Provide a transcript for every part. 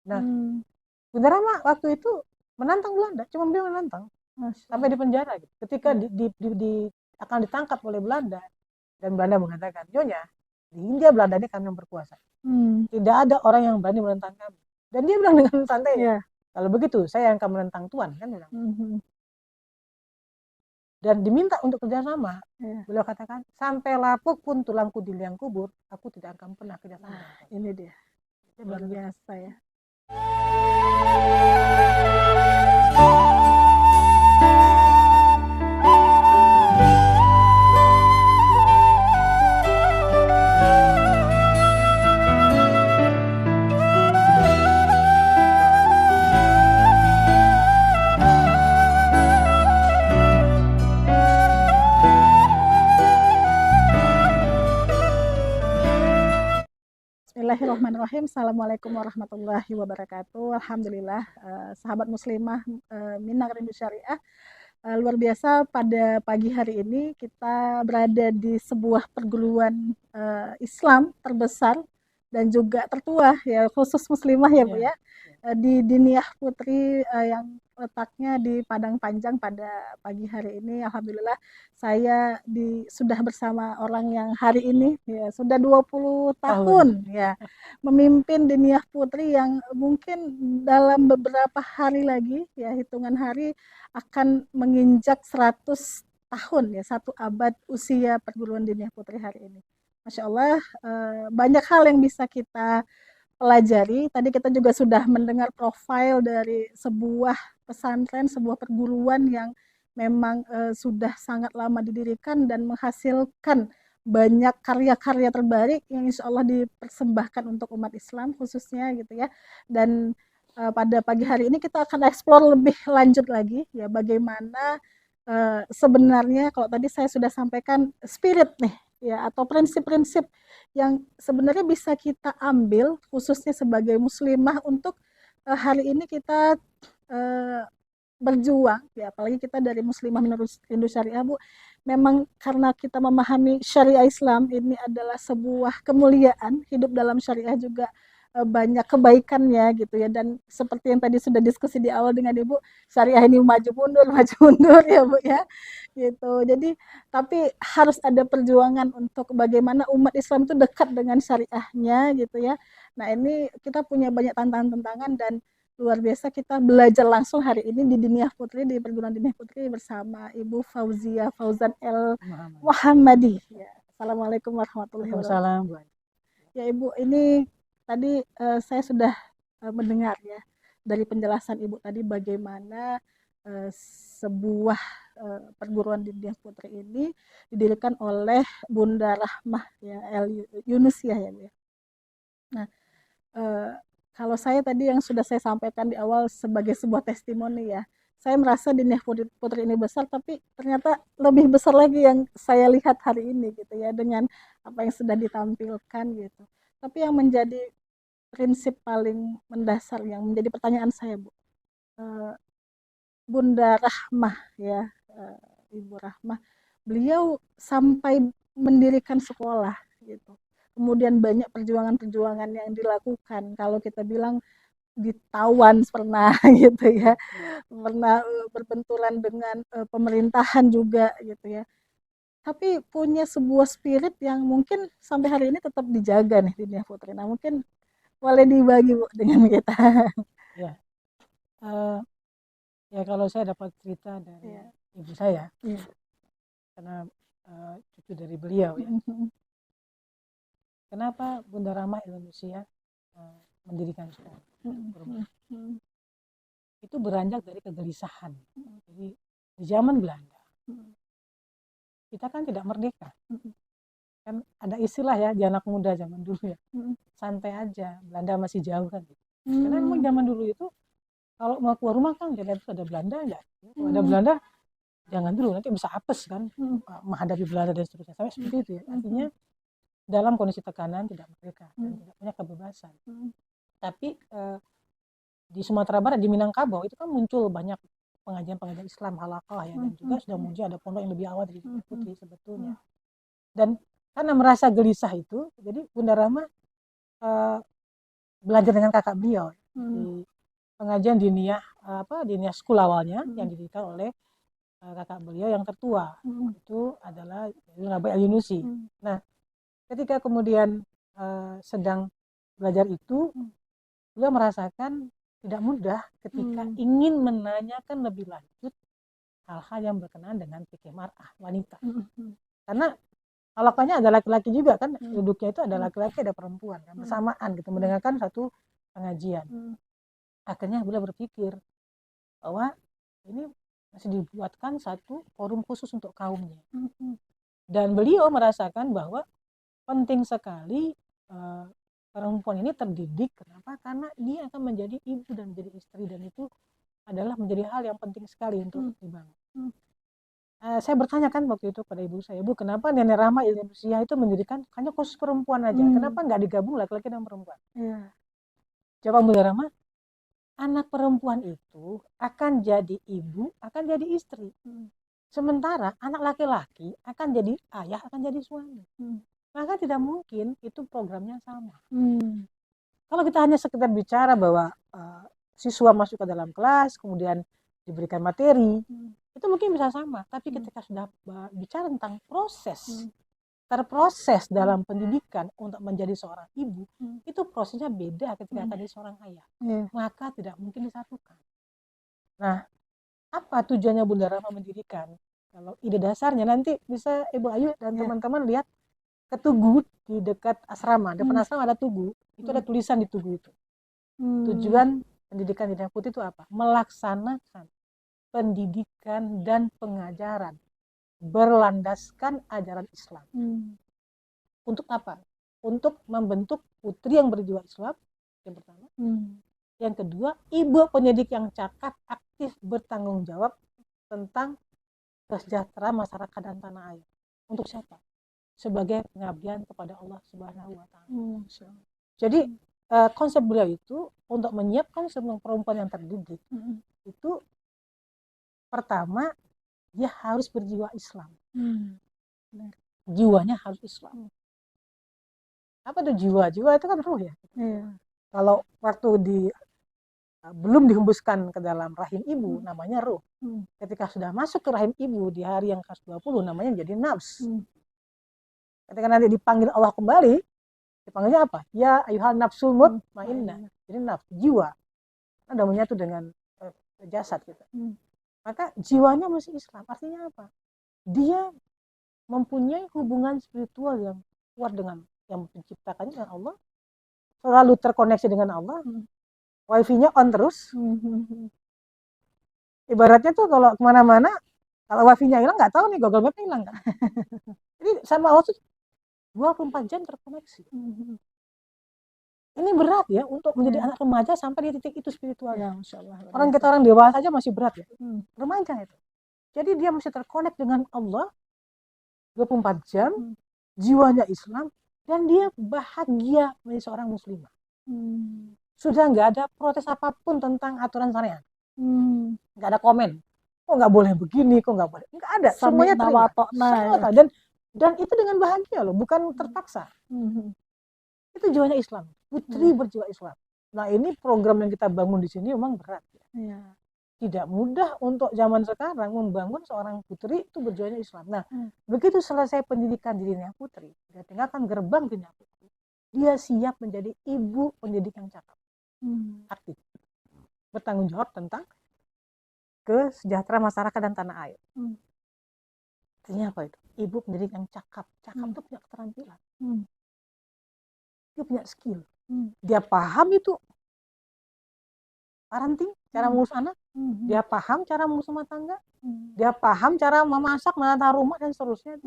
Nah, Bunda Rama waktu itu menantang Belanda, cuma beliau menantang sampai di penjara gitu. Ketika akan ditangkap oleh Belanda, dan Belanda mengatakan, Nyonya, di India Belanda ini kami yang berkuasa. Tidak ada orang yang berani menentang kami. Dan dia bilang dengan santai, kalau begitu saya yang akan menentang Tuan, kan bilang. Dan diminta untuk kerjasama. Beliau katakan, sampai lapuk pun tulangku di liang kubur, aku tidak akan pernah kerjasama. Ini dia, luar biasa ya. Bismillahirrahmanirrahim. Assalamualaikum warahmatullahi wabarakatuh. Alhamdulillah, sahabat muslimah Minang Rindu Syariah. Luar biasa, pada pagi hari ini kita berada di sebuah perguruan Islam terbesar dan juga tertua ya, khusus muslimah ya Bu ya, di Diniyah Putri yang letaknya di Padang Panjang. Pada pagi hari ini alhamdulillah saya sudah bersama orang yang hari ini ya sudah 20 tahun ya memimpin Diniyah Putri, yang mungkin dalam beberapa hari lagi ya, hitungan hari akan menginjak 100 tahun ya, 1 abad usia perguruan Diniyah Putri hari ini. Masya Allah, banyak hal yang bisa kita pelajari. Tadi kita juga sudah mendengar profil dari sebuah pesantren, sebuah perguruan yang memang sudah sangat lama didirikan dan menghasilkan banyak karya-karya terbaik yang insya Allah dipersembahkan untuk umat Islam khususnya gitu ya. Dan pada pagi hari ini kita akan eksplor lebih lanjut lagi ya, bagaimana sebenarnya kalau tadi saya sudah sampaikan spirit nih ya, atau prinsip-prinsip yang sebenarnya bisa kita ambil khususnya sebagai muslimah untuk hari ini kita berjuang ya, apalagi kita dari muslimah Rindu Syariah Bu, memang karena kita memahami syariah Islam ini adalah sebuah kemuliaan, hidup dalam syariah juga banyak kebaikannya gitu ya. Dan seperti yang tadi sudah diskusi di awal dengan Ibu, syariah ini maju mundur ya Bu ya gitu. Jadi tapi harus ada perjuangan untuk bagaimana umat Islam itu dekat dengan syariahnya gitu ya. Nah ini kita punya banyak tantangan-tantangan, dan luar biasa kita belajar langsung hari ini di Diniyah Putri, di perguruan Diniyah Putri bersama Ibu Fauzia Fauzan El Muhammadi ya. Assalamualaikum warahmatullahi wabarakatuh. Ya Ibu, ini tadi saya sudah mendengar ya dari penjelasan Ibu tadi bagaimana sebuah perguruan Diniyah Putri ini didirikan oleh Bunda Rahmah ya, El Yunusiah ya Bu ya. Nah, kalau saya tadi yang sudah saya sampaikan di awal sebagai sebuah testimoni ya, saya merasa Diniyah Putri ini besar, tapi ternyata lebih besar lagi yang saya lihat hari ini gitu ya, dengan apa yang sudah ditampilkan gitu. Tapi yang menjadi prinsip paling mendasar yang menjadi pertanyaan saya Bu, Bunda Rahmah ya, Ibu Rahmah, beliau sampai mendirikan sekolah gitu. Kemudian banyak perjuangan-perjuangan yang dilakukan. Kalau kita bilang ditawan pernah gitu ya, pernah berbenturan dengan pemerintahan juga gitu ya. Tapi punya sebuah spirit yang mungkin sampai hari ini tetap dijaga nih di Diniyah Putri. Nah mungkin boleh dibagi Bu dengan kita. Ya, ya kalau saya dapat cerita dari ibu saya, karena cucu dari beliau ya. Kenapa Bunda Rama Indonesia mendirikan sekolah? Itu beranjak dari kegelisahan. Jadi di zaman Belanda, kita kan tidak merdeka. Kan ada istilah ya, di anak muda zaman dulu ya, santai aja, Belanda masih jauh kan. Karena memang zaman dulu itu kalau mau keluar rumah kan lihat ada Belanda enggak. Kalau ada Belanda jangan dulu, nanti bisa apes kan menghadapi Belanda dan seterusnya. Sampai seperti itu ya. Artinya dalam kondisi tekanan, tidak merdeka, dan tidak punya kebebasan. Tapi di Sumatera Barat, di Minangkabau itu kan muncul banyak pengajian-pengajian Islam halakah ya, dan juga sudah muncul ada pondok yang lebih awal dari Putri sebetulnya. Dan karena merasa gelisah itu, jadi Bunda Rama belajar dengan kakak beliau. di pengajian diniyah diniyah school awalnya yang didirikan oleh kakak beliau yang tertua, itu adalah Rabi Al-Yunusi. Nah, ketika kemudian sedang belajar itu, beliau merasakan tidak mudah ketika ingin menanyakan lebih lanjut hal-hal yang berkenaan dengan fikih mar'ah wanita. Karena halakannya ada laki-laki juga kan, duduknya itu ada laki-laki ada perempuan kan, bersamaan gitu mendengarkan satu pengajian. Akhirnya beliau berpikir bahwa ini masih dibuatkan satu forum khusus untuk kaumnya. Dan beliau merasakan bahwa penting sekali perempuan ini terdidik. Kenapa? Karena dia akan menjadi ibu dan menjadi istri, dan itu adalah menjadi hal yang penting sekali untuk dibangun. Saya bertanya kan waktu itu pada ibu saya, Bu, kenapa Nenek Rahma Indonesia itu mendirikan hanya khusus perempuan aja? Kenapa nggak digabung laki-laki dan perempuan? Jawab Bunda Rahma, anak perempuan itu akan jadi ibu, akan jadi istri. Sementara anak laki-laki akan jadi ayah, akan jadi suami. Maka tidak mungkin itu programnya sama. Kalau kita hanya sekedar bicara bahwa siswa masuk ke dalam kelas, kemudian diberikan materi, itu mungkin bisa sama. Tapi ketika sudah bicara tentang proses, terproses dalam pendidikan untuk menjadi seorang ibu, itu prosesnya beda ketika akan jadi seorang ayah. Maka tidak mungkin disatukan. Nah, apa tujuannya Bunda Rahma mendirikan? Kalau ide dasarnya nanti bisa Ibu Ayu dan teman-teman lihat ke tugu di dekat asrama, depan asrama ada tugu, itu ada tulisan di tugu itu. Tujuan pendidikan Diniyah Putri itu apa? Melaksanakan pendidikan dan pengajaran berlandaskan ajaran Islam. Untuk apa? Untuk membentuk putri yang berjiwa Islam, yang pertama. Yang kedua, ibu pendidik yang cakap, aktif, bertanggung jawab tentang kesejahteraan masyarakat dan tanah air. Untuk siapa? Sebagai pengabdian kepada Allah Subhanahu wa Ta'ala. Jadi konsep beliau itu untuk menyiapkan semua perempuan yang terdidik itu pertama dia harus berjiwa Islam. Jiwanya harus Islam. Apa tuh jiwa? Jiwa itu kan ruh ya. Kalau waktu belum dihembuskan ke dalam rahim ibu, namanya ruh. Ketika sudah masuk ke rahim ibu di hari yang ke-20, namanya jadi nafs. Ketika nanti dipanggil Allah kembali, dipanggilnya apa? Ya ayuhan nafsul mutmainnah. Jadi nafs, jiwa. Ada menyatu dengan jasad kita. Maka jiwanya masih Islam. Artinya apa? Dia mempunyai hubungan spiritual yang kuat dengan yang menciptakannya dengan Allah, selalu terkoneksi dengan Allah, wifi-nya on terus. Ibaratnya tuh kalau kemana-mana, kalau wifi-nya hilang nggak tahu nih Google Map hilang kan. Jadi sama Allah tuh 24 jam terkoneksi. Ini berat ya untuk menjadi anak remaja sampai di titik itu spiritualnya. Orang kita orang dewasa aja masih berat ya. Remaja itu. Jadi dia mesti terkonek dengan Allah 24 jam, jiwanya Islam, dan dia bahagia menjadi seorang muslimah. Sudah nggak ada protes apapun tentang aturan syariat. Nggak ada komen. Kok nggak boleh begini, kok nggak boleh. Nggak ada. Semuanya terima. Dan itu dengan bahagia loh, bukan terpaksa. Itu jiwanya Islam. Putri berjiwa Islam. Nah ini program yang kita bangun di sini memang berat. Tidak mudah untuk zaman sekarang membangun seorang putri itu berjiwanya Islam. Nah begitu selesai pendidikan di Diniyah Putri, dia tinggalkan gerbang Diniyah Putri, dia siap menjadi ibu pendidik yang cakap, aktif, bertanggung jawab tentang kesejahteraan masyarakat dan tanah air. Artinya apa itu? Ibu pendidik yang cakap. Cakap itu punya keterampilan. Dia punya skill. Dia paham itu parenting, cara mengurus anak. Dia paham cara mengurus rumah tangga. Dia paham cara memasak, menata rumah, dan seterusnya.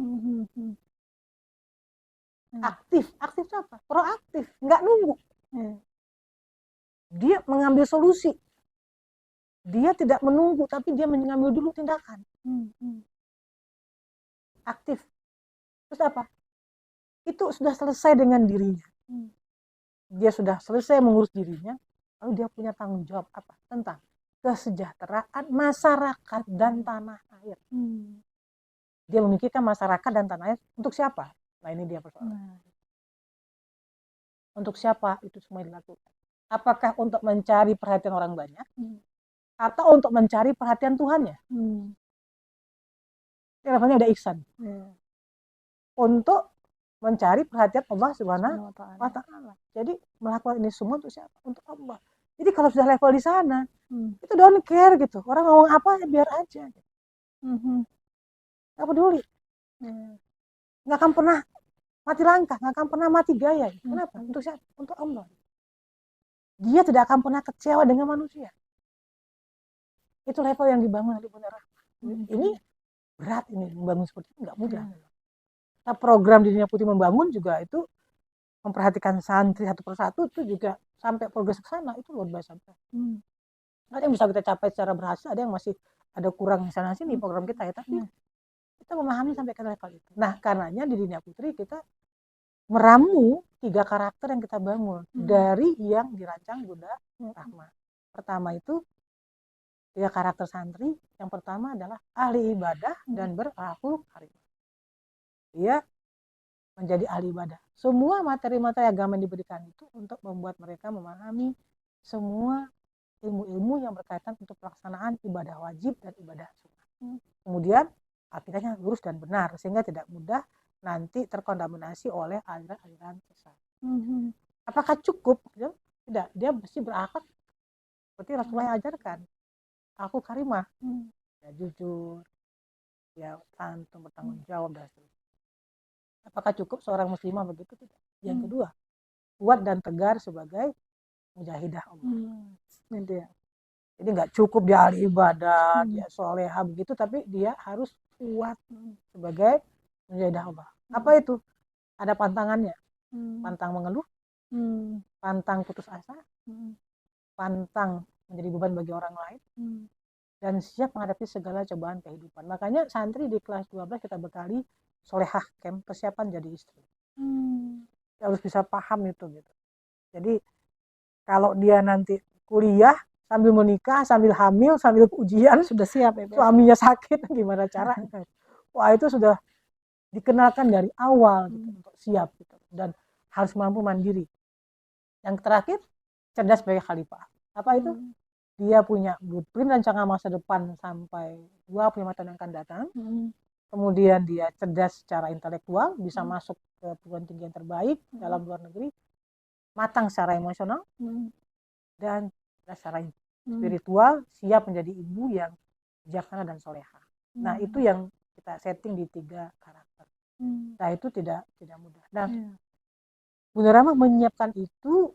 Aktif. Aktif itu apa? Proaktif. Nggak nunggu. Dia mengambil solusi. Dia tidak menunggu, tapi dia mengambil dulu tindakan. Aktif. Terus apa? Itu sudah selesai dengan dirinya. Dia sudah selesai mengurus dirinya, lalu dia punya tanggung jawab apa? Tentang kesejahteraan masyarakat dan tanah air. Dia memikirkan masyarakat dan tanah air untuk siapa? Nah ini dia persoalan. Untuk siapa itu semua dilakukan? Apakah untuk mencari perhatian orang banyak atau untuk mencari perhatian Tuhannya? Ini levelnya udah ihsan. Untuk mencari perhatian Allah Subhanahu wa Ta'ala. Jadi melakukan ini semua untuk siapa? Untuk Allah. Jadi kalau sudah level di sana, itu don't care gitu. Orang ngomong apa ya biar aja. Nggak peduli. Nggak akan pernah mati langkah, nggak akan pernah mati gaya. Kenapa? Untuk siapa? Untuk Allah. Dia tidak akan pernah kecewa dengan manusia. Itu level yang dibangun oleh Bunda Rahmah. Ini berat ini, membangun seperti itu nggak mudah. Nah, program di Dunia Putih membangun juga itu memperhatikan santri satu persatu itu juga sampai progres ke sana itu luar biasa. Ada yang bisa kita capai secara berhasil, ada yang masih ada kurang di sana sini program kita ya, tapi kita memahami sampai ke level itu. Nah, karenanya di Dunia Putri kita meramu 3 karakter yang kita bangun dari yang dirancang Bunda Rahmah. Pertama itu 3 karakter santri. Yang pertama adalah ahli ibadah dan berakhlak karimah. Dia menjadi ahli ibadah. Semua materi-materi agama yang diberikan itu untuk membuat mereka memahami semua ilmu-ilmu yang berkaitan untuk pelaksanaan ibadah wajib dan ibadah sunnah. Kemudian akidahnya lurus dan benar sehingga tidak mudah nanti terkontaminasi oleh aliran-aliran sesat. Apakah cukup? Tidak, dia mesti berakhlak seperti Rasulullah yang ajarkan. Aku karimah, ya jujur, ya santun, bertanggung jawab dan sebagainya. Apakah cukup seorang muslimah begitu? Tidak. Yang kedua, kuat dan tegar sebagai mujahidah Allah. Jadi nggak cukup dia ahli ibadah, dia soleha begitu, tapi dia harus kuat sebagai mujahidah Allah. Apa itu? Ada pantangannya. Pantang mengeluh, pantang putus asa, pantang menjadi beban bagi orang lain, dan siap menghadapi segala cobaan kehidupan. Makanya santri di kelas 12 kita bekali solehah camp, persiapan jadi istri. Dia harus bisa paham itu gitu. Jadi kalau dia nanti kuliah sambil menikah, sambil hamil, sambil ujian, sudah siap ya, suaminya sakit, gimana caranya? Wah, itu sudah dikenalkan dari awal gitu, untuk siap gitu, dan harus mampu mandiri. Yang terakhir, cerdas sebagai khalifah. Apa itu? Dia punya blueprint rancangan masa depan sampai 25 tahun yang akan datang. Kemudian dia cerdas secara intelektual, bisa masuk ke perguruan tinggi yang terbaik dalam luar negeri, matang secara emosional, dan secara spiritual, siap menjadi ibu yang bijaksana dan soleha. Nah, itu yang kita setting di 3 karakter. Nah, itu tidak mudah. Nah, Bunda Rahmah menyiapkan itu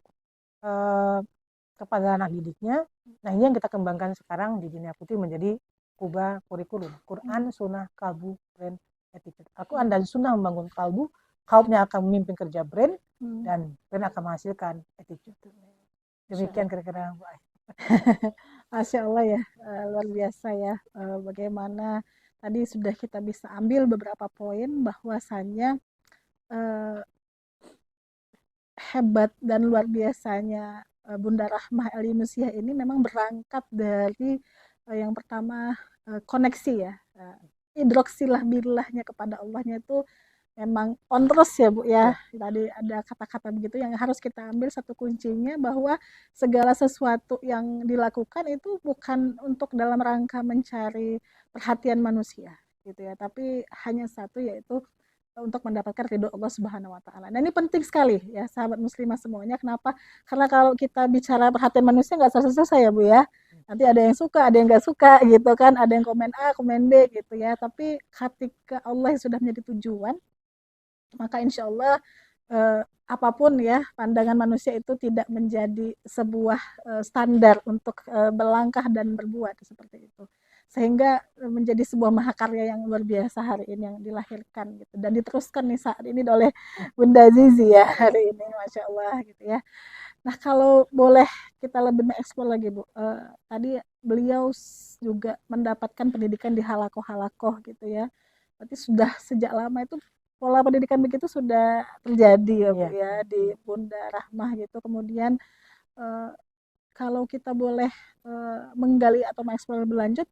kepada anak didiknya. Nah, ini yang kita kembangkan sekarang di Dunia Putih menjadi kubah kurikulum. Quran, Sunnah, Kalbu, Brand, Attitude. Al-Quran dan Sunnah membangun kalbu, kalbnya akan memimpin kerja brand, dan brand akan menghasilkan attitude. Demikian kira-kira Bu Ai. Masya Allah ya, luar biasa ya. Bagaimana tadi sudah kita bisa ambil beberapa poin bahwasannya hebat dan luar biasanya Bunda Rahmah Al-Yunusiyah ini memang berangkat dari yang pertama koneksi ya, idroksilah billahnya kepada Allahnya itu memang on terus ya Bu ya. Tadi ada kata-kata begitu yang harus kita ambil satu kuncinya, bahwa segala sesuatu yang dilakukan itu bukan untuk dalam rangka mencari perhatian manusia gitu ya, tapi hanya satu, yaitu untuk mendapatkan ridho Allah Subhanahu wa Ta'ala. Nah, ini penting sekali ya sahabat muslimah semuanya. Kenapa? Karena kalau kita bicara perhatian manusia nggak selesai ya Bu ya. Nanti ada yang suka, ada yang nggak suka gitu kan, ada yang komen A, komen B gitu ya. Tapi ketika Allah sudah menjadi tujuan, maka insya Allah apapun ya pandangan manusia itu tidak menjadi sebuah standar untuk melangkah dan berbuat seperti itu, sehingga menjadi sebuah mahakarya yang luar biasa hari ini yang dilahirkan gitu, dan diteruskan nih saat ini oleh Bunda Zizi ya hari ini, Masya Allah gitu ya. Nah, kalau boleh kita lebih mengeksplor lagi Bu, tadi beliau juga mendapatkan pendidikan di halakoh-halakoh gitu ya, berarti sudah sejak lama itu pola pendidikan begitu sudah terjadi ya Bu ya di Bunda Rahmah gitu. Kemudian kalau kita boleh menggali atau mengeksplor lebih lanjut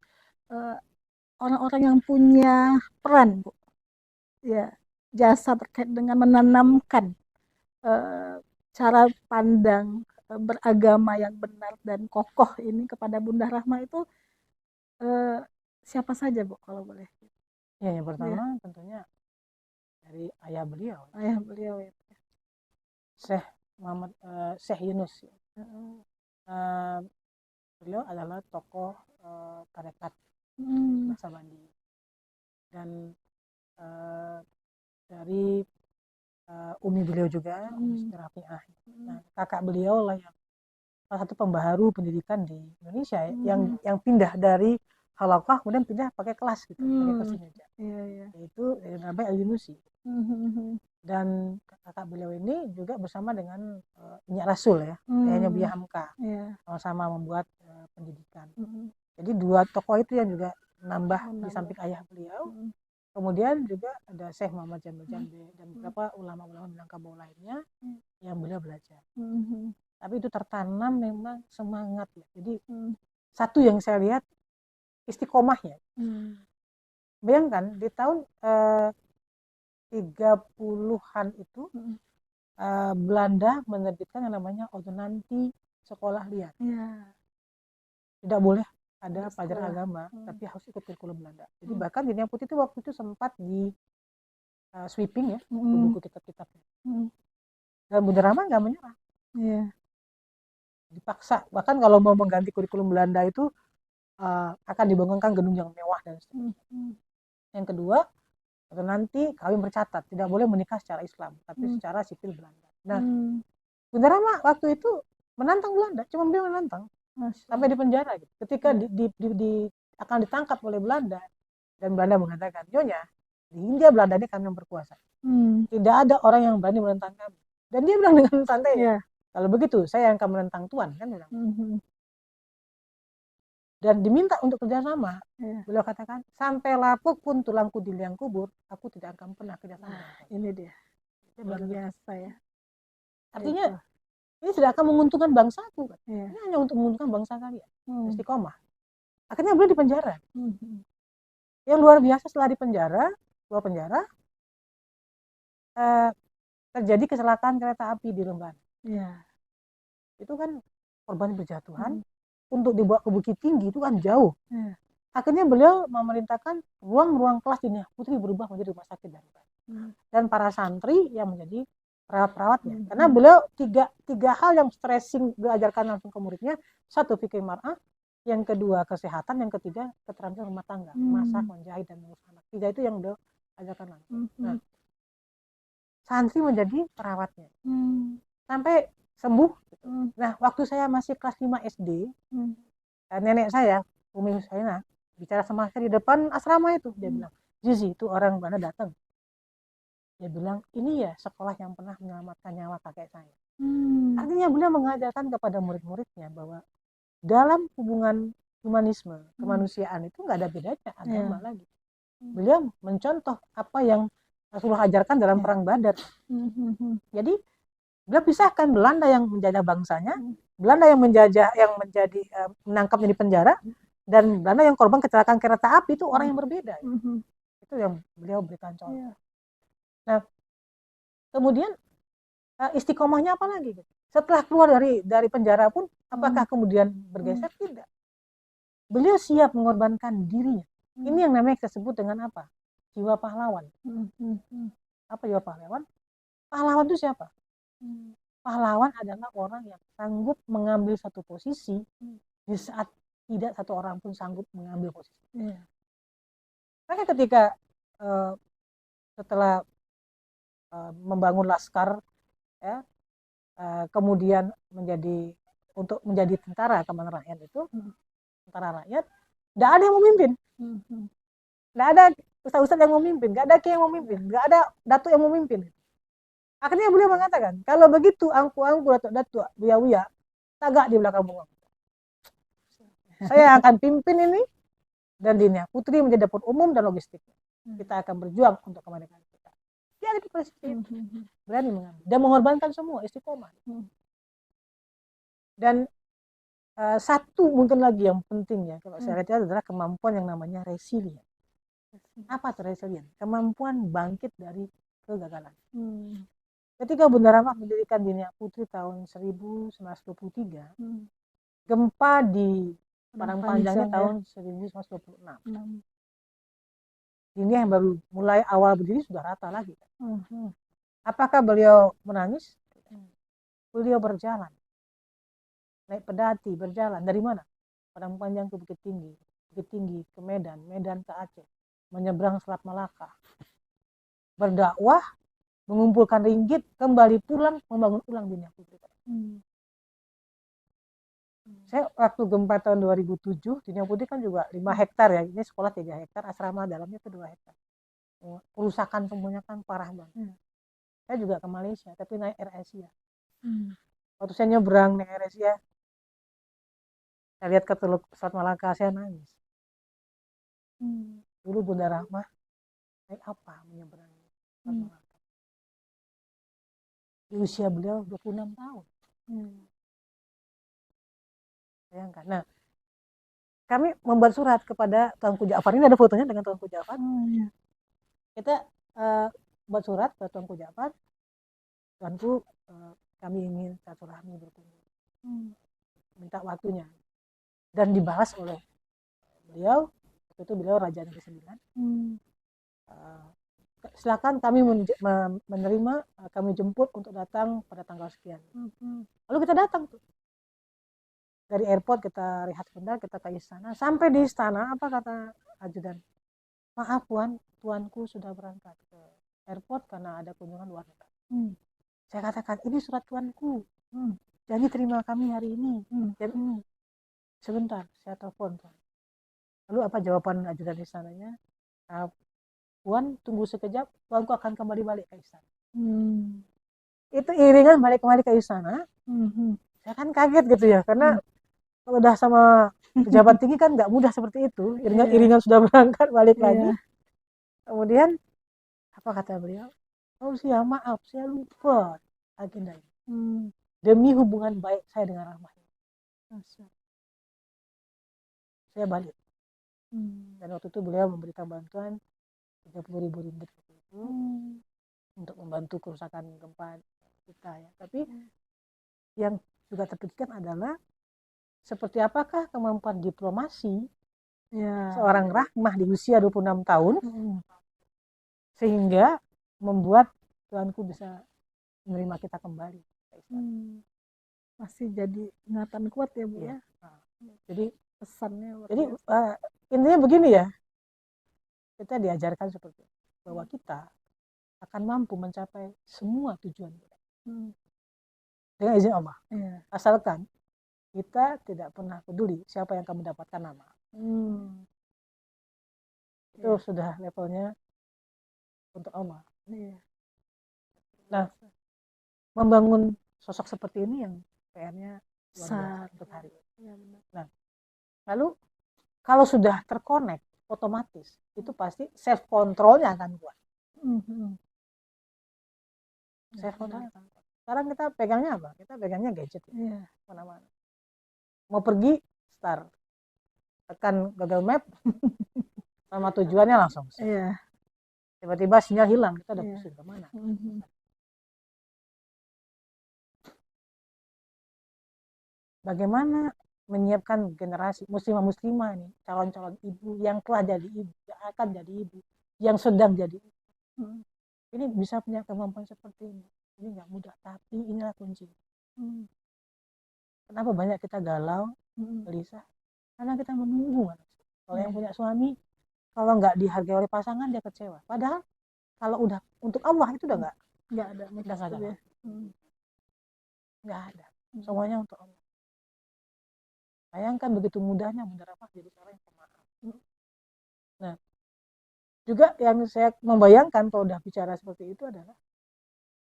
orang-orang yang punya peran Bu ya, jasa terkait dengan menanamkan cara pandang beragama yang benar dan kokoh ini kepada Bunda Rahma itu siapa saja, Bu, kalau boleh? Ya, yang Iya, pertama tentunya dari ayah beliau, ayah beliau itu. Syekh Muhammad Syekh Yunus. Heeh. Eh, Beliau adalah tokoh tarekat Hmm. Naksabandi, dan dari umi beliau juga, Umi Hmm. Siti Rafi'ah. Nah, kakak beliau lah yang salah satu pembaharu pendidikan di Indonesia ya, yang pindah dari halaqah kemudian pindah pakai kelas gitu, pakai kursi meja. Iya, iya. Yaitu Rabi Al-Yunusi. Hmm. Dan kakak beliau ini juga bersama dengan Nyak Rasul ya, ayahnya Buya Hamka, Iya. sama-sama membuat pendidikan. Hmm. Jadi dua tokoh itu yang juga nambah di Menambah. samping ayah beliau. Hmm. Kemudian juga ada Syekh Muhammad Jamil Jambe dan beberapa ulama-ulama Minangkabau lainnya yang beliau belajar. Tapi itu tertanam memang semangat ya. Jadi satu yang saya lihat istiqomahnya. Bayangkan di tahun 30-an itu Belanda menerbitkan yang namanya ordonansi sekolah liar. Iya. Tidak boleh ada Ada pelajaran sekolah. agama, tapi harus ikut kurikulum Belanda. Jadi bahkan Dunia Putih itu waktu itu sempat di sweeping ya, buku kitab-kitabnya. Dan Bunda Rahma nggak menyerah. Iya. Dipaksa. Bahkan kalau mau mengganti kurikulum Belanda itu akan dibangunkan gedung yang mewah dan seterusnya. Yang kedua, nanti kawin bercatat, tidak boleh menikah secara Islam, tapi secara sipil Belanda. Nah, Bunda Rahma waktu itu menantang Belanda, cuma beliau menantang sampai di penjara. Gitu. Ketika akan ditangkap oleh Belanda, dan Belanda mengatakan, Nyonya, di India Belanda ini kami yang berkuasa. Tidak ada orang yang berani menentang kami. Dan dia bilang dengan santai, kalau begitu saya yang akan menentang Tuan, kan bilang. Dan diminta untuk kerjasama. Beliau katakan, sampai lapuk pun tulangku di liang kubur, aku tidak akan pernah kerjasama. Ini dia. Luar biasa ya. Artinya, ini tidak akan menguntungkan bangsaku. Kan? Ini hanya untuk menguntungkan bangsa kalian. Istiqomah. Akhirnya beliau di penjara. Yang luar biasa setelah di penjara, keluar penjara, terjadi kecelakaan kereta api di Rembang. Itu kan korban berjatuhan. Untuk dibawa ke Bukit Tinggi itu kan jauh. Akhirnya beliau memerintahkan ruang-ruang kelas Dunia Putri berubah menjadi rumah sakit darurat. Dan para santri yang menjadi perawat-perawatnya. Karena beliau tiga hal yang stressing diajarkan langsung ke muridnya. Satu, fikih mar'ah. Yang kedua, kesehatan. Yang ketiga, keterampilan rumah tangga. Masak, menjahit, dan mengurus anak. Tiga itu yang beliau ajarkan langsung. Nah, santri menjadi perawatnya. Sampai sembuh. Nah, waktu saya masih kelas 5 SD, nenek saya, Umi Husaina, bicara sama saya di depan asrama itu. Dia bilang, Zizi, itu orang mana datang. Dia bilang, ini ya sekolah yang pernah menyelamatkan nyawa kakek saya. Artinya beliau mengajarkan kepada murid-muridnya bahwa dalam hubungan humanisme, kemanusiaan itu nggak ada bedanya agama lagi. Beliau mencontoh apa yang Rasulullah ajarkan dalam perang Badar. Jadi beliau pisahkan Belanda yang menjajah bangsanya, Belanda yang menjadi menangkapnya di penjara, dan Belanda yang korban kecelakaan kereta api itu orang yang berbeda. Itu yang beliau berikan contoh. Nah, kemudian istiqomahnya apa lagi? Setelah keluar dari penjara pun, apakah kemudian bergeser? Tidak. Beliau siap mengorbankan dirinya. Ini yang namanya kita sebut dengan apa? Jiwa pahlawan. Apa jiwa pahlawan? Pahlawan itu siapa? Pahlawan adalah orang yang sanggup mengambil satu posisi di saat tidak satu orang pun sanggup mengambil posisi. Maka ketika setelah membangun laskar, ya, kemudian untuk menjadi tentara keamanan rakyat itu, tentara rakyat, tidak ada yang memimpin, tidak ada ustaz-ustaz yang memimpin, tidak ada kiai yang memimpin, tidak ada datuk yang memimpin. Akhirnya beliau mengatakan, kalau begitu angku-angku datuk-datuk, buya-buya, tagak di belakang bunga. Saya akan pimpin ini, dan Dunia Putri menjadi dapur umum dan logistik. Kita akan berjuang untuk kemerdekaan kita. Dia ada di posisi itu. Berani mengambil. Dan mengorbankan semua, istiqomah. Dan satu mungkin lagi yang penting ya, kalau saya lihat adalah kemampuan yang namanya resilient. Apa itu resilient? Kemampuan bangkit dari kegagalan. Ketika Bunda Rahma mendirikan Dinia Putri tahun 1923, gempa di Padang Panjangnya tahun 1926. Dinia yang baru mulai awal berdiri sudah rata lagi. Apakah beliau menangis? Beliau berjalan, naik pedati, berjalan. Dari mana? Padang Panjang ke Bukit Tinggi ke Medan, Medan ke Aceh, menyeberang Selat Malaka, berdakwah, mengumpulkan ringgit, kembali pulang, membangun ulang Dinia Putri. Saya waktu gempa tahun 2007, Dinia Putri kan juga 5 hektar ya, ini sekolah 3 hektar, asrama dalamnya itu 2 hektar. Kerusakan semuanya kan parah banget. Saya juga ke Malaysia, tapi naik Air Asia. Waktu saya nyebrang naik Air Asia, saya lihat ke Teluk Selat Malaka, saya nangis. Dulu Bunda Rahma naik apa menyeberang Selat Malaka? Di usia beliau 26 tahun. Bayangkan. Nah, kami membuat surat kepada Tuanku Ja'far. Ini ada fotonya dengan Tuanku Ja'far. Kita buat surat ke Tuanku Ja'far. Tuanku, kami ingin silaturahmi berkunjung. Minta waktunya. Dan dibalas oleh beliau. Waktu itu beliau Raja Negeri Sembilan. Silakan kami menerima, kami jemput untuk datang pada tanggal sekian. Lalu kita datang tuh. Dari airport kita rehat sebentar, kita ke istana. Sampai di istana, apa kata ajudan? Maaf tuanku sudah berangkat ke airport karena ada kunjungan luar negeri. Saya katakan, ini surat tuanku. Janji terima kami hari ini. Sebentar, saya telepon tuan. Lalu apa jawaban ajudan istananya? Tuan, tunggu sekejap, tuanku akan kembali balik ke istana. Itu iringan balik kembali ke istana. Saya kan kaget gitu ya, karena kalau udah sama pejabat tinggi kan nggak mudah seperti itu. Iringan sudah berangkat balik lagi. Kemudian apa kata beliau? Oh ya maaf, saya lupa agenda ini. Demi hubungan baik saya dengan Rahma. Saya balik. Dan waktu itu beliau memberikan bantuan 30.000 ringgit itu untuk membantu kerusakan gempa kita ya. Tapi yang juga terpikirkan adalah seperti apakah kemampuan diplomasi seorang Rahmah di usia 26 tahun sehingga membuat tuanku bisa menerima kita kembali. Masih jadi ingatan kuat ya Bu ya. Jadi pesannya. Jadi intinya begini ya, kita diajarkan seperti itu, bahwa kita akan mampu mencapai semua tujuan kita dengan izin Allah. Asalkan kita tidak pernah peduli siapa yang kamu dapatkan nama. Itu sudah levelnya untuk Allah. Nah, membangun sosok seperti ini yang PR-nya luar biasa untuk hari ini. Nah, lalu kalau sudah terkonek otomatis itu pasti self controlnya akan kuat. Self control akan kuat. Sekarang kita pegangnya apa? Kita pegangnya gadget ya. Mana-mana. Mau pergi start, tekan Google Map sama tujuannya langsung. Tiba-tiba sinyal hilang, kita udah pusing kemana? Bagaimana menyiapkan generasi muslimah nih, calon-calon ibu yang telah jadi ibu, yang akan jadi ibu, yang sedang jadi ibu. Ini bisa punya kemampuan seperti ini. Ini nggak mudah, tapi inilah kunci. Kenapa banyak kita galau, gelisah? Karena kita menunggu. Kalau yang punya suami, kalau nggak dihargai oleh pasangan, dia kecewa. Padahal kalau udah untuk Allah itu udah nggak ada. Nggak ada. Semuanya untuk Allah. Bayangkan begitu mudahnya Bunda Rahma jadi orang yang pemaaf. Nah, juga yang saya membayangkan kalau udah bicara seperti itu adalah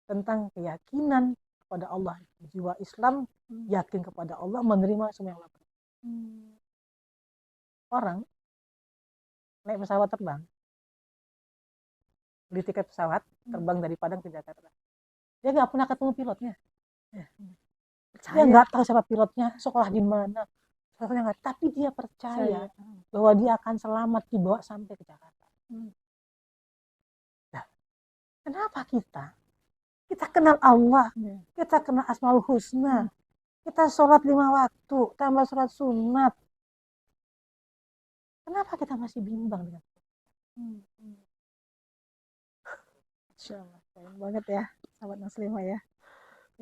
tentang keyakinan kepada Allah. Jiwa Islam yakin kepada Allah, menerima semua yang Allah berikan. Orang naik pesawat terbang, beli tiket pesawat terbang dari Padang ke Jakarta. Dia nggak pernah ketemu pilotnya. Dia nggak tahu siapa pilotnya, sekolah di mana. Tapi dia percaya bahwa dia akan selamat dibawa sampai ke Jakarta. Nah, kenapa kita Kita kenal Allah, Ya. kita kenal Asmaul Husna, kita sholat 5 waktu, tambah sholat sunat. Kenapa kita masih bimbang dengan Insya Allah, keren banget ya, sahabat muslimah ya.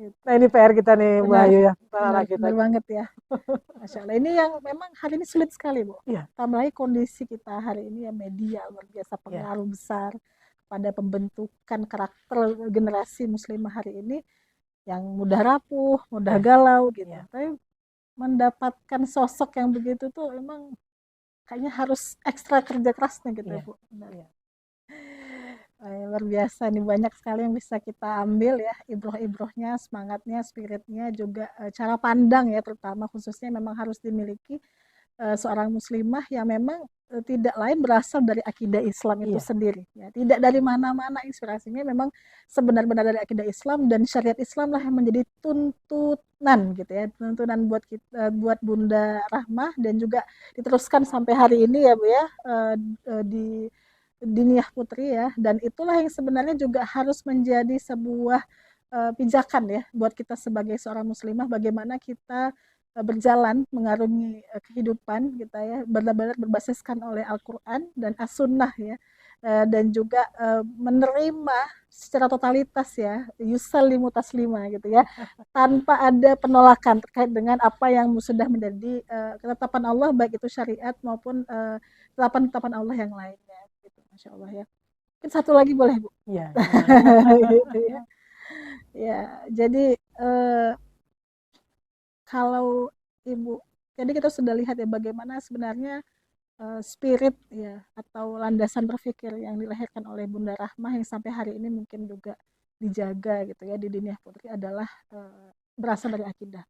Nah ini PR kita nih, Bu Benar, Ayu ya, benar, anak kita. benar banget ya. Masya Allah, ini yang memang hari ini sulit sekali, Bu. Iya. Tambah lagi kondisi kita hari ini ya, media luar biasa pengaruh besar pada pembentukan karakter generasi muslimah hari ini yang mudah rapuh, mudah galau gitu. Tapi mendapatkan sosok yang begitu tuh emang kayaknya harus ekstra kerja kerasnya gitu ya, Bu. Benar. Luar biasa nih, banyak sekali yang bisa kita ambil ya, ibroh-ibrohnya, semangatnya, spiritnya, juga cara pandang ya, terutama khususnya memang harus dimiliki seorang muslimah yang memang tidak lain berasal dari akidah Islam itu sendiri ya. Tidak dari mana-mana, inspirasinya memang sebenar-benar dari akidah Islam, dan syariat Islam lah yang menjadi tuntunan gitu ya, tuntunan buat kita, buat Bunda Rahmah, dan juga diteruskan sampai hari ini ya, Bu ya, di Diniyah Putri ya, dan itulah yang sebenarnya juga harus menjadi sebuah pijakan ya buat kita sebagai seorang muslimah, bagaimana kita berjalan mengarungi kehidupan kita ya, benar-benar berbasiskan oleh Al-Quran dan As-Sunnah ya, dan juga menerima secara totalitas ya, yusallimu taslima gitu ya, tanpa ada penolakan terkait dengan apa yang sudah menjadi ketetapan Allah, baik itu syariat maupun ketetapan-ketetapan Allah yang lainnya gitu. Masya Allah ya. Mungkin satu lagi boleh, Bu? Iya. Gitu ya. Ya, jadi kalau Ibu, jadi kita sudah lihat ya bagaimana sebenarnya spirit ya atau landasan berpikir yang dilahirkan oleh Bunda Rahmah yang sampai hari ini mungkin juga dijaga gitu ya di Diniyah Putri adalah berasal dari akidah.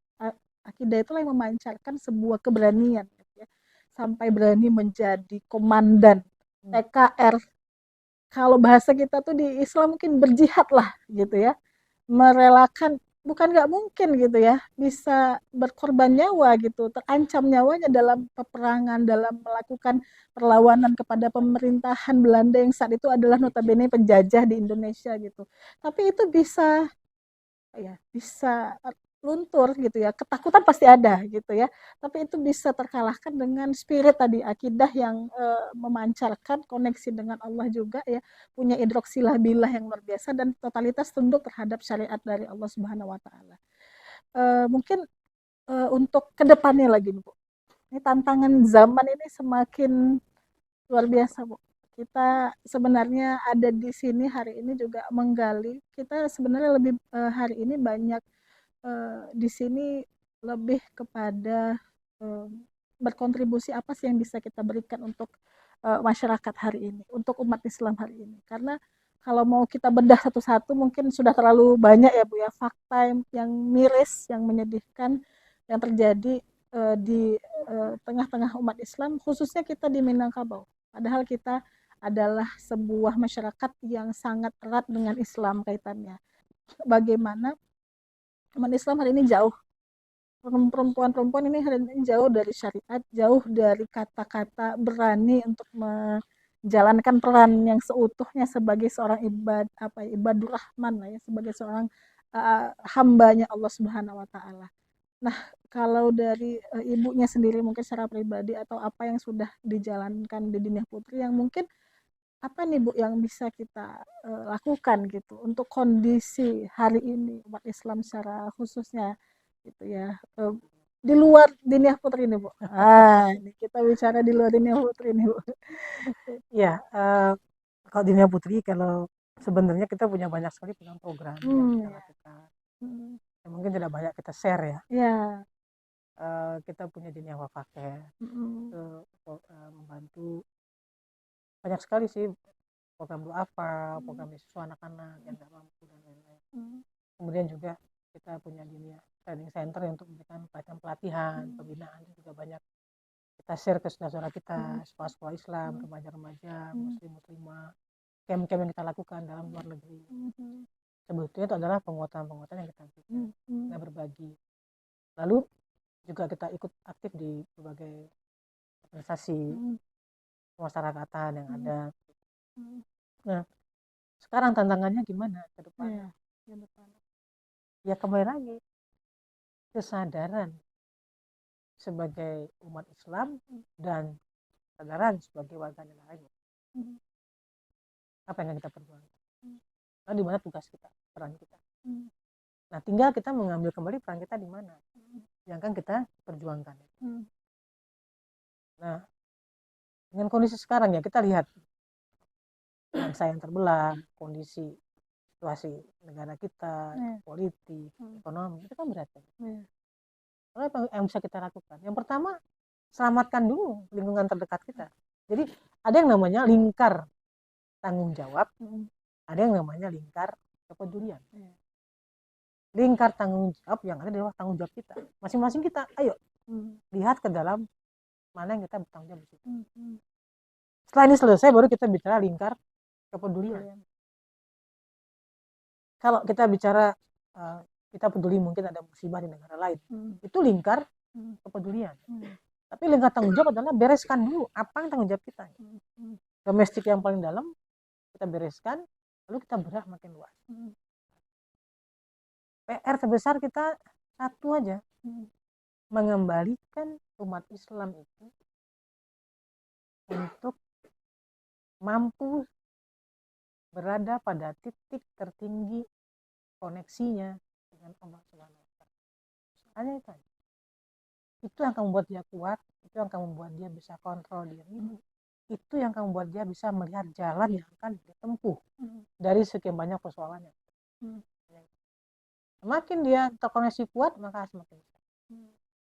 Akidah itulah yang memancarkan sebuah keberanian gitu ya, sampai berani menjadi komandan TKR. Kalau bahasa kita tuh di Islam mungkin berjihad lah gitu ya, merelakan, bukan nggak mungkin gitu ya, bisa berkorban nyawa gitu, terancam nyawanya dalam peperangan, dalam melakukan perlawanan kepada pemerintahan Belanda yang saat itu adalah notabene penjajah di Indonesia gitu. Tapi itu bisa luntur gitu ya, ketakutan pasti ada gitu ya, tapi itu bisa terkalahkan dengan spirit tadi, akidah yang memancarkan koneksi dengan Allah juga ya, punya idroksilah billah yang luar biasa, dan totalitas tunduk terhadap syariat dari Allah Subhanahu wa Ta'ala. Mungkin untuk kedepannya lagi, Bu, ini tantangan zaman ini semakin luar biasa, Bu. Kita sebenarnya ada di sini hari ini juga menggali, kita sebenarnya lebih hari ini banyak di sini lebih kepada berkontribusi apa sih yang bisa kita berikan untuk masyarakat hari ini, untuk umat Islam hari ini. Karena kalau mau kita bedah satu-satu mungkin sudah terlalu banyak ya, Bu ya, fakta yang miris, yang menyedihkan yang terjadi di tengah-tengah umat Islam, khususnya kita di Minangkabau. Padahal kita adalah sebuah masyarakat yang sangat erat dengan Islam kaitannya. Bagaimana umat Islam hari ini jauh, perempuan-perempuan ini hari ini jauh dari syariat, jauh dari kata-kata berani untuk menjalankan peran yang seutuhnya sebagai seorang ibadur rahman lah ya, sebagai seorang hambanya Allah Subhanahu wa Ta'ala. Nah, kalau dari ibunya sendiri mungkin secara pribadi atau apa yang sudah dijalankan di Diniyah Putri, yang mungkin apa nih, Bu, yang bisa kita lakukan gitu untuk kondisi hari ini umat Islam secara khususnya gitu ya, di luar Diniyah Putri ini, Bu. Ini kita bicara di luar Diniyah Putri ini, Bu. Ya, kalau Diniyah Putri, kalau sebenarnya kita punya banyak sekali program yang kita lakukan. Yang mungkin tidak banyak kita share ya. Ya. Kita punya Diniyah Wafakeh, membantu banyak sekali sih, program duafa, program siswa anak-anak yang nggak mampu dan lain-lain. Kemudian juga kita punya Diniyah Training Center untuk memberikan pelatihan, pembinaan juga banyak kita share ke saudara-saudara kita, sekolah-sekolah Islam, remaja-remaja, muslim-muslimah, camp-camp yang kita lakukan dalam luar negeri. Sebetulnya itu adalah penguatan-penguatan yang kita lakukan, kita berbagi. Lalu juga kita ikut aktif di berbagai organisasi kemasyarakatan yang ada. Nah, sekarang tantangannya gimana ke depan? Ya, betul. Ya kembali lagi, kesadaran sebagai umat Islam dan kesadaran sebagai warga negara. Apa yang kita perjuangkan? Nah, di mana tugas kita, peran kita? Nah, tinggal kita mengambil kembali peran kita di mana yang kan kita perjuangkan. Nah, dengan kondisi sekarang ya kita lihat bangsa yang terbelah, kondisi situasi negara kita, politik, ekonomi, itu kan berat kan? Apa yang bisa kita lakukan? Yang pertama, selamatkan dulu lingkungan terdekat kita. Jadi ada yang namanya lingkar tanggung jawab, ada yang namanya lingkar kepedulian. Lingkar tanggung jawab yang ada di bawah tanggung jawab kita. Masing-masing kita, ayo lihat ke dalam mana yang kita bertanggung jawab di situ. Setelah ini selesai, baru kita bicara lingkar kepedulian. Kalau kita bicara kita peduli mungkin ada musibah di negara lain, itu lingkar kepedulian. Tapi lingkar tanggung jawab adalah bereskan dulu apa yang tanggung jawab kita. Domestik yang paling dalam kita bereskan, lalu kita bergerak makin luas. PR terbesar kita satu aja, mengembalikan umat Islam itu untuk mampu berada pada titik tertinggi koneksinya dengan Allah Subhanahu wa Ta'ala. Hanya itu aja. Itu yang akan membuat dia kuat, itu yang akan membuat dia bisa kontrol diri, itu yang akan membuat dia bisa melihat jalan yang akan ditempuh dari sekian banyak persoalannya. Semakin dia terkoneksi kuat, maka semakin bisa.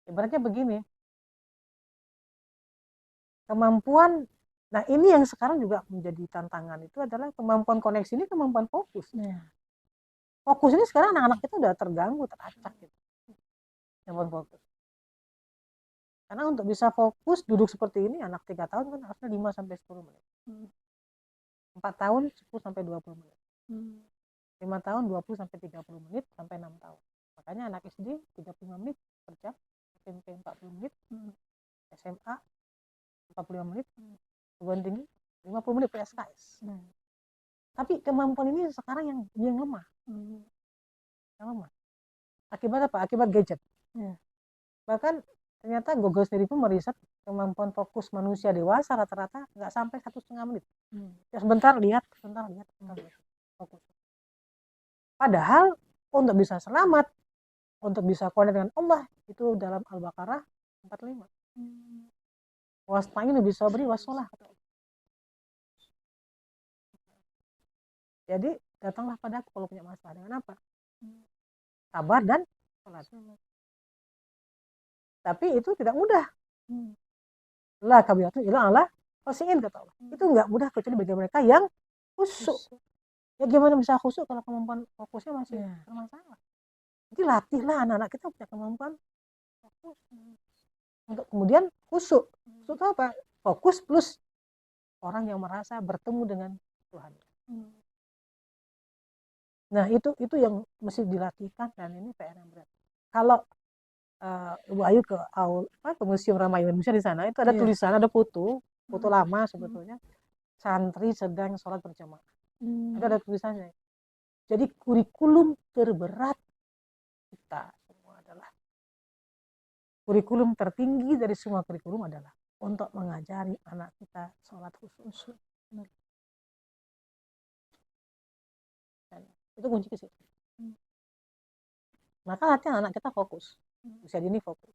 Ibaratnya begini, kemampuan, nah ini yang sekarang juga menjadi tantangan, itu adalah kemampuan koneksi ini, kemampuan fokus. Fokus ini sekarang anak-anak kita udah terganggu, teracak gitu. Kemampuan fokus. Karena untuk bisa fokus duduk seperti ini, anak 3 tahun kan harusnya 5-10 menit. 4 tahun 10-20 menit. 5 tahun 20-30 menit sampai 6 tahun. Makanya anak SD 35 menit per jam, SMP 40 menit, SMA 45 menit, perguruan tinggi 50 menit PSKS. Tapi kemampuan ini sekarang yang lemah. Yang lemah. Akibat apa? Akibat gadget. Bahkan ternyata Google sendiri pun meriset kemampuan fokus manusia dewasa rata-rata nggak sampai 1,5 menit. Ya sebentar lihat, fokus. Padahal untuk bisa selamat, untuk bisa connect dengan Allah, itu dalam Al-Baqarah 45. Wasta'inu bis-sabri was-shalah. Jadi datanglah padaku kalau punya masalah. Dengan apa? Sabar dan salat. Tapi itu tidak mudah. La kabiyatu ila Allah khasiin, kata Allah. Itu nggak mudah kecuali bagi mereka yang khusyuk. Ya gimana bisa khusyuk kalau kemampuan fokusnya masih bermasalah? Jadi latihlah anak-anak kita punya kemampuan fokus. Untuk kemudian khusyuk. Khusyuk itu apa? Fokus plus orang yang merasa bertemu dengan Tuhan. Nah itu yang mesti dilatihkan, dan ini PR yang berat. Kalau Ibu Ayu ke Museum Ramayana Indonesia, di sana itu ada tulisan, ada foto lama sebetulnya, santri sedang sholat berjamaah. Ada tulisannya. Jadi kurikulum terberat kita semua adalah, kurikulum tertinggi dari semua kurikulum adalah untuk mengajari anak kita sholat khusyuk. Itu kunci ke situ. Maka latihan anak kita fokus. Usia dini fokus.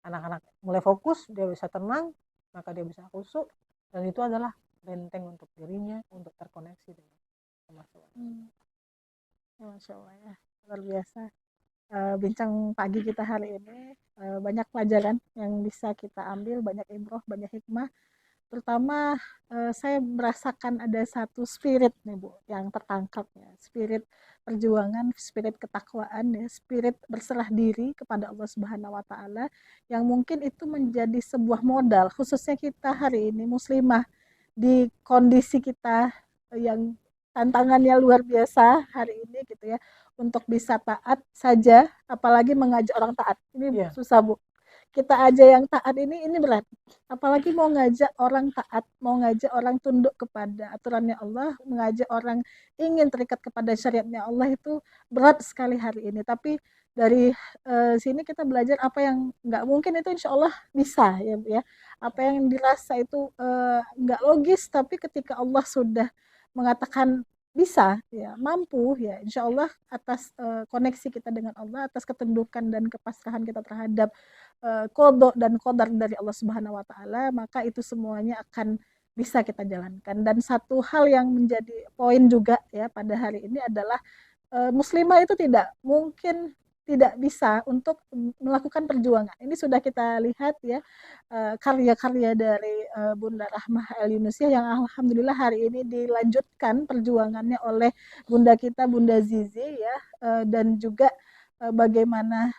Anak-anak mulai fokus, dia bisa tenang, maka dia bisa khusyuk, dan itu adalah benteng untuk dirinya untuk terkoneksi dengan Tuhan. Masya Allah ya, luar biasa. Bincang pagi kita hari ini banyak pelajaran yang bisa kita ambil, banyak ibrah, banyak hikmah. Terutama saya merasakan ada satu spirit nih Bu yang tertangkap ya, spirit perjuangan, spirit ketakwaan ya, spirit berserah diri kepada Allah Subhanahu wa Ta'ala, yang mungkin itu menjadi sebuah modal khususnya kita hari ini muslimah di kondisi kita yang tantangannya luar biasa hari ini gitu ya, untuk bisa taat saja apalagi mengajak orang taat ini susah Bu. kita aja yang taat ini berat. Apalagi mau ngajak orang taat, mau ngajak orang tunduk kepada aturannya Allah, mengajak orang ingin terikat kepada syariatnya Allah itu berat sekali hari ini. Tapi dari sini kita belajar apa yang nggak mungkin itu insya Allah bisa ya Bu ya. Apa yang dirasa itu nggak logis, tapi ketika Allah sudah mengatakan bisa ya mampu ya insya Allah atas koneksi kita dengan Allah, atas ketundukan dan kepasrahan kita terhadap qada dan qadar dari Allah Subhanahu wa taala, maka itu semuanya akan bisa kita jalankan. Dan satu hal yang menjadi poin juga ya pada hari ini adalah muslimah itu tidak mungkin tidak bisa untuk melakukan perjuangan. Ini sudah kita lihat ya karya-karya dari Bunda Rahmah El Yunusiyah yang alhamdulillah hari ini dilanjutkan perjuangannya oleh Bunda kita Bunda Zizi ya dan juga bagaimana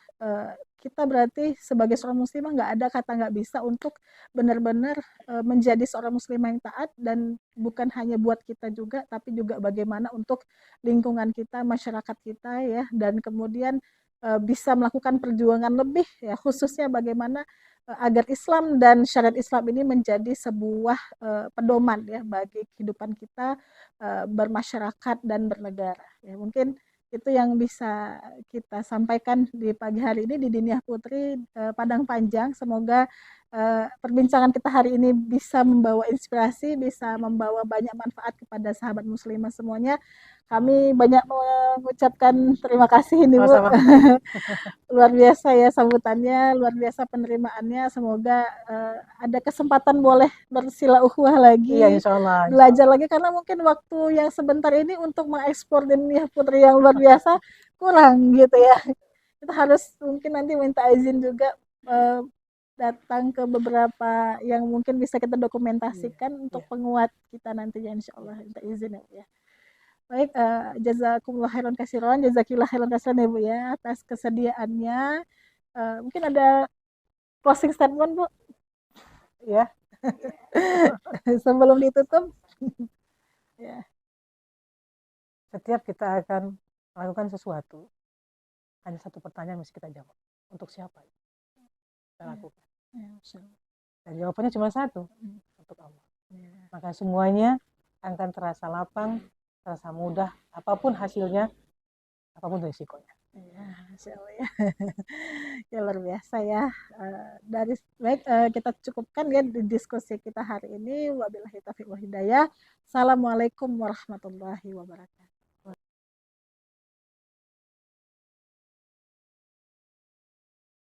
kita berarti sebagai seorang muslimah nggak ada kata nggak bisa untuk benar-benar menjadi seorang muslimah yang taat, dan bukan hanya buat kita juga tapi juga bagaimana untuk lingkungan kita, masyarakat kita ya, dan kemudian bisa melakukan perjuangan lebih ya, khususnya bagaimana agar Islam dan syariat Islam ini menjadi sebuah pedoman ya bagi kehidupan kita bermasyarakat dan bernegara. Ya, mungkin itu yang bisa kita sampaikan di pagi hari ini di Diniyah Putri Padang Panjang. Semoga perbincangan kita hari ini bisa membawa inspirasi, bisa membawa banyak manfaat kepada sahabat muslimah semuanya. Kami banyak mengucapkan terima kasih ini Bu. Luar biasa ya sambutannya, luar biasa penerimaannya. Semoga ada kesempatan boleh bersilauhwah lagi, Iya, insya Allah. belajar lagi, karena mungkin waktu yang sebentar ini untuk mengekspor Diniyah Putri yang luar biasa kurang gitu ya. Kita harus mungkin nanti minta izin juga datang ke beberapa yang mungkin bisa kita dokumentasikan untuk penguat kita nantinya insya Allah, minta izin ya. Baik, jazakumullah khairan kasiron, jazakillah khairan kasiron ya Bu ya atas kesediaannya. Mungkin ada closing statement Bu Ya, sebelum ditutup. Ya. setiap kita akan melakukan sesuatu, hanya satu pertanyaan mesti kita jawab. Untuk siapa kita lakukan? Dan jawabannya cuma satu, untuk Allah. Maka semuanya akan terasa lapang, terasa mudah, apapun hasilnya, apapun risikonya. Ya, Masya Allah ya. Ya luar biasa ya. Dari baik kita cukupkan ya di diskusi kita hari ini. Wabillahi taufiq wal hidayah. Assalamualaikum warahmatullahi wabarakatuh.